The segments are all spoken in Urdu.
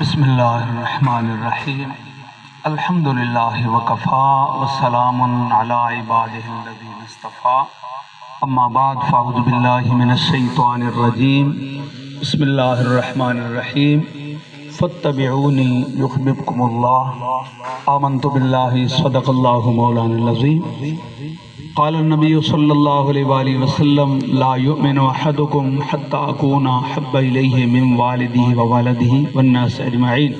بسم اللہ الرحمن الرحیم الحمد للہ وکفا وسلام علی عبادہ الذین اصطفیٰ اما بعد فاعوذ باللہ من الشیطان الرجیم بسم اللہ الرحمن الرحیم فاتبعونی یحببکم اللہ آمنت باللہ صدق اللہ مولانا العظیم قال النبی صلی اللہ علیہ وآلہ وسلم لا یؤمن احدکم حتی اکون حب الیہ من والدہ ووالدہ والناس اجمعین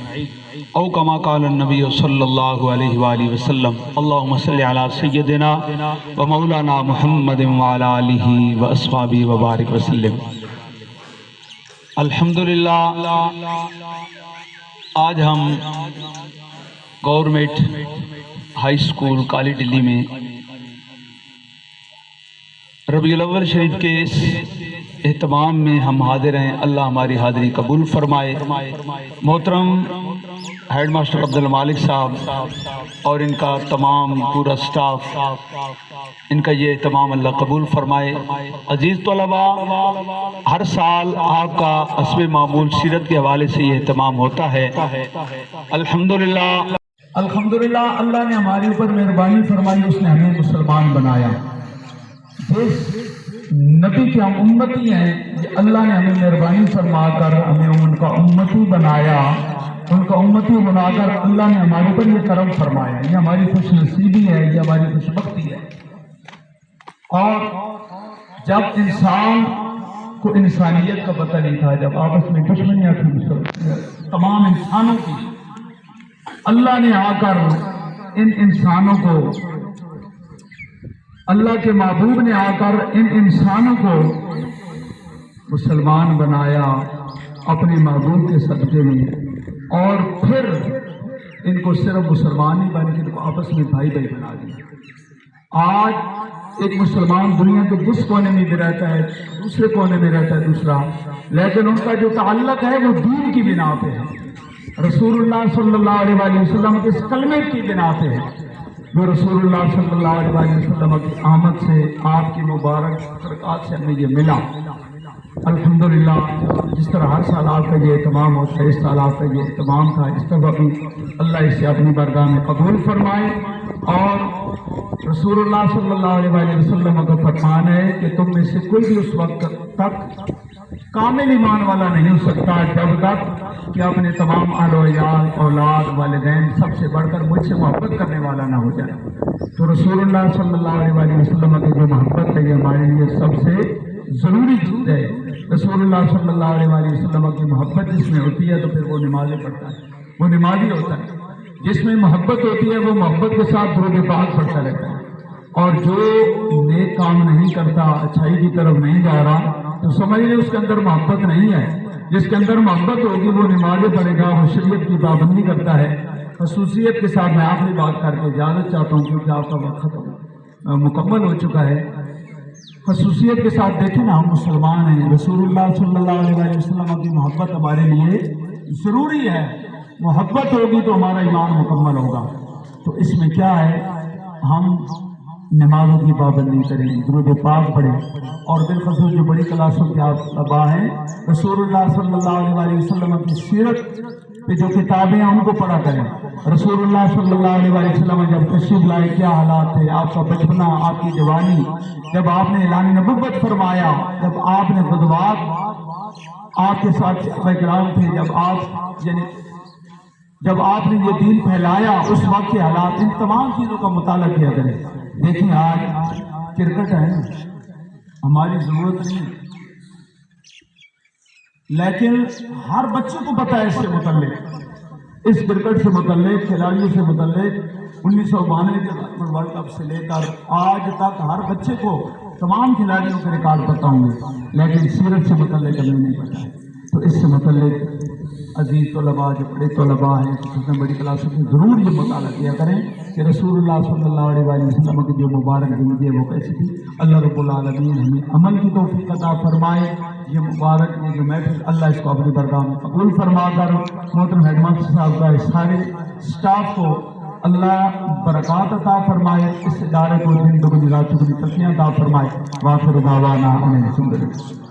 او کما قال النبی صلی اللہ علیہ وآلہ وسلم اللہم صلی علی سیدنا و مولانا محمد وعلی آلہ واصحابہ وبارک وسلم۔ الحمدللہ آج ہم گورنمنٹ ہائی اسکول کالی ڈلی میں ربیع الاول شریف کے اس اہتمام میں ہم حاضر ہیں۔ اللہ ہماری حاضری قبول فرمائے۔ محترم ہیڈ ماسٹر عبدالمالک صاحب اور ان کا تمام پورا سٹاف، ان کا یہ اہتمام اللہ قبول فرمائے۔ عزیز طلباء، ہر سال آپ کا حسب معمول سیرت کے حوالے سے یہ اہتمام ہوتا ہے۔ الحمدللہ اللہ نے ہمارے اوپر مہربانی فرمائی، اس نے ہمیں مسلمان بنایا۔ جس نبی کے ہم امتی ہیں، اللہ نے ہمیں مہربانی فرما کر ہمیں ان کا امتی بنایا، ان کا امتی بنا کر اللہ نے ہمارے اوپر یہ کرم فرمایا۔ یہ ہماری خوش نصیبی ہے، یہ ہماری خوش بختی ہے۔ اور جب انسان کو انسانیت کا پتہ نہیں تھا، جب آپس میں دشمنیاں تھیں تمام انسانوں کی، اللہ نے آ کر ان انسانوں کو، اللہ کے محبوب نے آ کر ان انسانوں کو مسلمان بنایا اپنے محبوب کے صدقے میں، اور پھر ان کو صرف مسلمان ہی بن کے ان کو آپس میں بھائی بھائی بنا دیا۔ آج ایک مسلمان دنیا کے جس کونے میں بھی رہتا ہے، دوسرے کونے میں رہتا ہے دوسرا، لیکن ان کا جو تعلق ہے وہ دین کی بنا پہ ہے، رسول اللہ صلی اللہ علیہ وآلہ وسلم کے اس کلمے کی بنا پہ ہے، جو رسول اللہ صلی اللہ علیہ وآلہ وسلم کی آمد سے، آپ کی مبارک برکات سے ہمیں یہ ملا۔ الحمدللہ جس طرح ہر سال آپ کا یہ اہتمام ہوتا ہے، اس سال آپ کا یہ اہتمام تھا، اس طرح بھی اللہ اسے اپنی بارگاہ میں قبول فرمائے۔ اور رسول اللہ صلی اللہ علیہ وآلہ وسلم کا فرمان ہے کہ تم میں سے کوئی بھی اس وقت تک کامل ایمان والا نہیں ہو سکتا جب تک کہ اپنے تمام اہل و عیال، اولاد، والدین سب سے بڑھ کر مجھ سے محبت کرنے والا نہ ہو جائے۔ تو رسول اللہ صلی اللہ علیہ وآلہ وسلم کی جو محبت ہے یہ ہمارے لیے سب سے ضروری چیز ہے۔ رسول اللہ صلی اللہ علیہ وآلہ وسلم کی محبت جس میں ہوتی ہے تو پھر وہ نمازیں پڑھتا ہے، وہ نمازی ہوتا ہے۔ جس میں محبت ہوتی ہے وہ محبت کے ساتھ درود پاک پڑھتا رہتا ہے، اور جو نیک کام نہیں کرتا، اچھائی کی طرف نہیں جا رہا، تو سمجھ لیں اس کے اندر محبت نہیں ہے۔ جس کے اندر محبت ہوگی وہ نمازیں پڑھے گا، وہ شریعت کی پابندی کرتا ہے۔ خصوصیت کے ساتھ میں آخری بات کر کے اجازت چاہتا ہوں کیونکہ آپ کا وقت مکمل ہو چکا ہے۔ خصوصیت کے ساتھ دیکھیں نا، ہم مسلمان ہیں، رسول اللہ صلی اللہ علیہ وآلہ وسلم کی محبت ہمارے لیے ضروری ہے۔ محبت ہوگی تو ہمارا ایمان مکمل ہوگا۔ تو اس میں کیا ہے، ہم نمازوں کی پابندی کریں، درود پاک پڑھیں، اور بالخصوص جو بڑی کلاسوں کے آپ طلباء ہیں، رسول اللہ صلی اللہ علیہ وآلہ وسلم کی سیرت پہ جو کتابیں ہیں ان کو پڑھا کریں۔ رسول اللہ صلی اللہ علیہ وآلہ وسلم جب تشریف لائے کیا حالات تھے، آپ کا بچپنا، آپ کی جوانی، جب آپ نے اعلان نبوت فرمایا، جب آپ نے غزوات آپ کے ساتھ صحابہ کرام تھے، جب آپ نے یہ دین پھیلایا، اس وقت کے حالات، ان تمام چیزوں کا مطالعہ کیا کریں۔ دیکھیں آج کرکٹ ہے، ہماری ضرورت نہیں، لیکن ہر بچے کو پتہ ہے اس سے متعلق، اس کرکٹ سے متعلق، کھلاڑیوں سے متعلق۔ 1992 کے ورلڈ کپ سے لے کر آج تک ہر بچے کو تمام کھلاڑیوں کے ریکارڈ پتہ ہوں گے، لیکن سیرت سے متعلق ہمیں نہیں پتہ ہے۔ تو اس سے متعلق عزیز طلباء، جو بڑے طلباء ہیں، جس میں بڑی کلاسوں میں ضرور یہ مطالعہ کیا کریں کہ رسول اللہ صلی اللہ علیہ وآلہ وسلم کی جو مبارک زندگی ہے وہ کیسی تھی۔ اللہ رب العالمین ہمیں عمل کی توفیق عطا فرمائے۔ یہ مبارک یہ جو محفل، اللہ اس کو اپنی برگاہ میں قبول فرما کر محترم ہیڈ ماسٹر صاحب کا سارے اسٹاف کو اللہ برکات عطا فرمائے، اس ادارے کو دن دگنی رات چگنی ترقیاں عطا فرمائے۔ وآخر دعوانا ان الحمد للہ۔